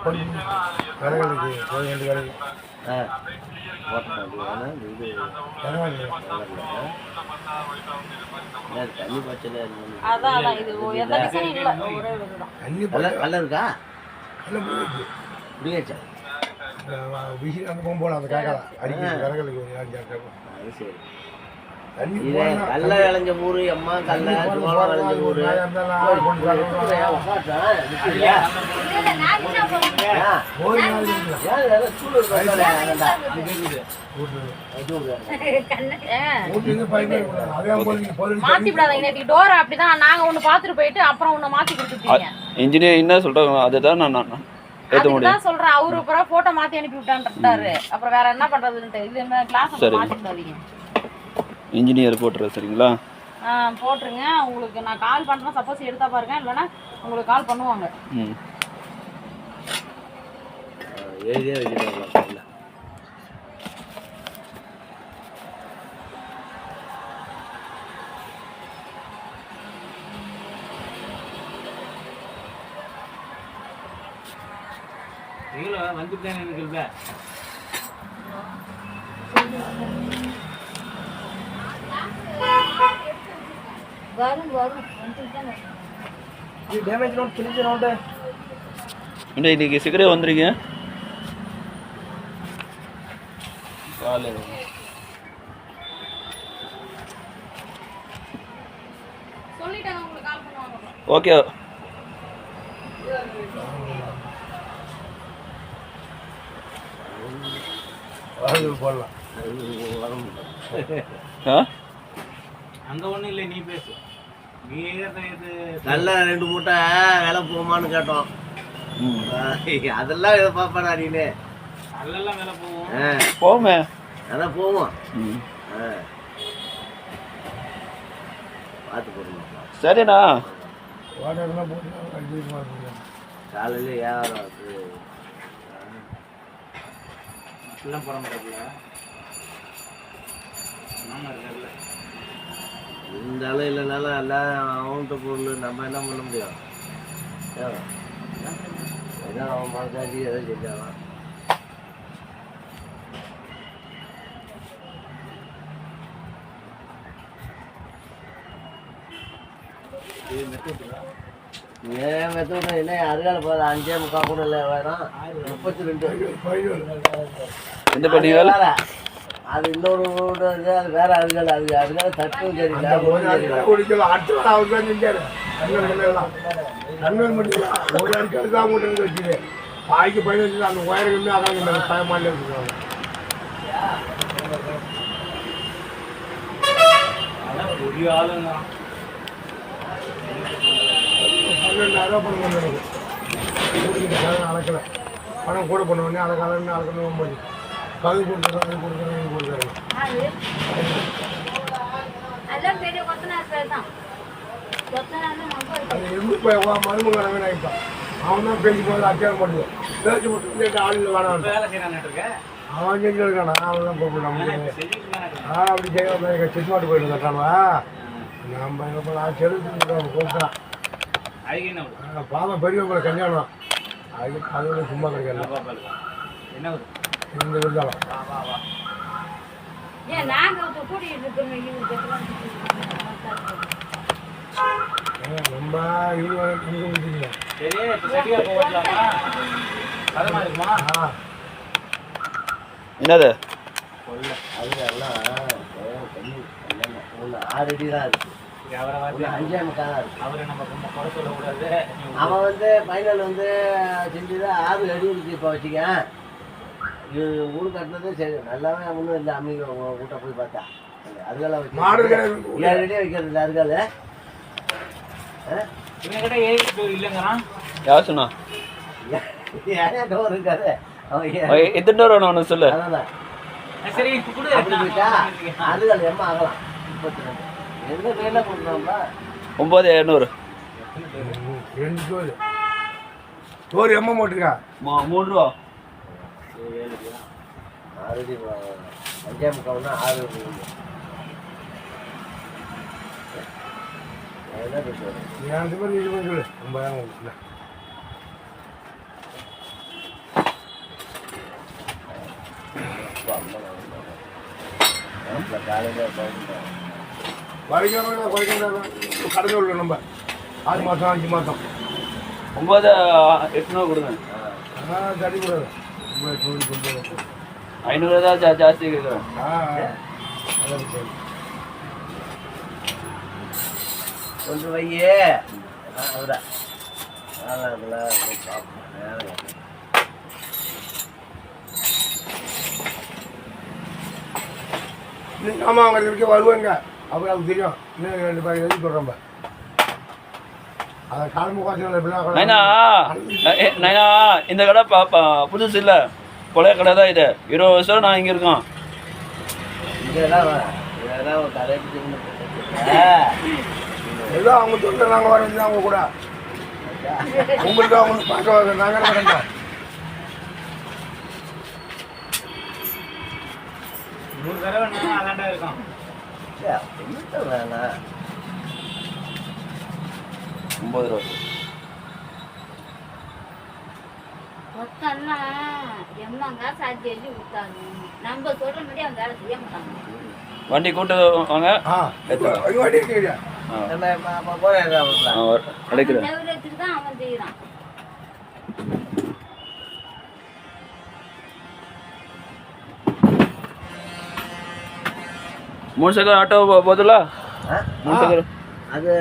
தண்ணி பச்சல அதான் இது எந்த டிசைன் இல்ல ஒரே இதுதான். கல்ல இருக்கா? கல்ல முடியாச்சா? விசி அந்த போம்போல அந்த காக்கா அடிக்க கரங்களுக்கு அது சரி. கல்ல விளைஞ்ச ஊரு அம்மா கல்ல சோளம் விளைஞ்ச ஊரு மாத்தி விடாதீங்க. டோர் அப்படிதான் நாங்க ஒண்ணு பாத்துட்டு போயிட்டு அப்புறம் ஒண்ணு மாத்தி கொடுத்துட்டீங்க. இன்ஜினியர் என்ன சொல்றாங்க அதுதான் நான் ஏத்த முடியும் சொல்றேன். அவரு அப்புறம் போட்டோ மாத்தி அனுப்பி விட்டான்றாரு. அப்புறம் வேற என்ன பண்றதுன்னு இது என்ன கிளாஸ் மாத்தி விடாதீங்க. இன்ஜினியர் போட்டுறேன் சரிங்களா? போட்டுருங்க. உங்களுக்கு நான் கால் பண்ணுறேன். சப்போஸ் எடுத்தா பாருங்க, இல்லைன்னா உங்களுக்கு கால் பண்ணுவாங்க. எழுதியே வச்சுருவாங்க. நீங்களும் வந்துட்டேன் இருக்குல்ல. வரும் இது டேமேஜ் நோட் கிழிஞ்ச நோட். இன்னைக்கு சீக்கிரம் வந்துறீங்க. காலை சொல்லிட்டாங்க உங்களுக்கு கால் பண்ணுவாங்க. ஓகே. போடலாம். அங்க ஒண்ணும் இல்லை, நீ பேசு. நீ நல்ல 2 மூட்டை வேலை போகுமான்னு கேட்டோம். அதெல்லாம் இதை பாப்பாடா நீனு. அதெல்லாம் வேலை போவோம். போமே அதான் போவோம். பார்த்து போடுங்க. சரிண்ணா. காலையில் வியாபாரம் எல்லாம் போட மாட்டேங்கல. இந்த அளவு இல்லைனாலும் எல்லாம் அவன்கிட்ட பொருள் நம்ம என்ன பண்ண முடியும்? ஏதோ அவன் மனசாட்சி ஏதோ செஞ்சாலும் ஏன் மெத்தோட்டம் இல்லை. அருகால போகிற 5.25 கூட இல்லை. வேணும் 32 எந்த பண்டிகை? அது இன்னொரு இது. அது வேற அருகால. அதுக்காக தட்டும் தெரியல. நண்பன் மட்டும் ஒரு அடிக்காடு தான் கூட்டு வச்சுது. பாய்க்கு பயன் வச்சு அந்த ஒயர்கள் அதான் பயமால இருக்குவாங்க. ஒரு ஆளுங்க 12,000 பணம் பண்ணுறது அளக்கலை. பணம் கூட பண்ணுவோன்னே அதை கலன்னு அளக்கணும் போது கது கொடுத்துருக்காங்க கொடுக்குறாங்க. அது எப்படி மருமகன் ஆகிட்டான். அவன் தான் பேசி போது அத்தியாரம் பண்ணுது. பேசி போட்டு ஆளுங்க வேணாம். அவன் செஞ்சு இருக்கானா? அவன் தான் கூப்பிடலாம். அப்படி செய்ய சிட்மாட்டு போயிட்டு கட்டானா நம்ம என்ன பண்ணலாம்? செலுத்து கூப்பிட்டான். பாவம் பெரியவங்களை கல்யாணம் அது சும்மா கிடைக்கல. இந்த விருதாளம் ரொம்ப என்னது? அதுலாம் 6 அடி தான் இருக்கு. 5.25 இருக்கு. அவன் வந்து ஃபைனல் வந்து செஞ்சது 6 அடி இருக்கு. இப்போ வச்சுக்க இது ஊடு கட்டினதே சரி நல்லாவே ஒன்றும் இல்லை. அம்மிங்க கூட்ட போய் பார்த்தா அதுக்கெல்லாம் வச்சு 7 அடியே வைக்கிறது இல்லை. அதுக்கால இல்லைங்கிறான். யார் சொன்னா? ஏன் டோர் இருக்காது. எத்தனை டோர் வேணும் ஒன்று சொல்லு. அதான் சரி அப்படி போயிட்டா அதுகள் எம்மா ஆகலாம். 32 எந்த பேரில் கொடுக்குறோம்ப்பா? 9,200. 2 டோர் எம்மா போட்டுருக்கா 3 ரூபா. 6 அடி 5.25னா 6 அடி. என்ன பேசுவாங்க? நீ 2 பேர் இது பண்ணி சொல்லு. 50,000 இல்லை மாப்பிள்ள காலையில் போயிட்டு குறைக்காம கடந்து உள்ள நம்ம 6 மாதம் 5 மாதம் 9,800 கொடுங்க. தடி கூடாது 500 ஏதாவது ஜாஸ்தி கேட்குறேன். கொண்டு வையே அவரா ஆமாம் அவங்க இருக்க வருவாங்க அப்புறம் அது தெரியும் இன்னும் 2 பேர் எழுதி சொல்கிறோம் அதை காலம்பு காசு நைனா நைனா இந்த கடை புதுசு இல்லை, பழைய கடை தான் இது. 20 வருஷம் நான் இங்கே இருக்கோம். இதெல்லாம் கடை ஏதோ அவங்க சொல்லிட்டு நாங்கள் வர வேண்டியது அவங்க கூட உங்களுக்கு அவங்க பார்க்க வர நாங்கள் வரேங்க. நூறு தடவை நான் அதாண்டா இருக்கோம். வேணாம் 9 ரூபா. மொத்தம்னா எம்மாங்க சாத்தி எழுதி கொடுத்தாங்க. நம்ம சொல்ற மாதிரி அவங்க வேலை செய்ய மாட்டாங்க. வண்டி கூட்டு வாங்க. வண்டி இருக்கீங்க அடைக்கிறேன். நெவரத்துக்கு தான் அவன் செய்யறான். மூணு சக்கர ஆட்டோ போதுல, 3 சக்கர அது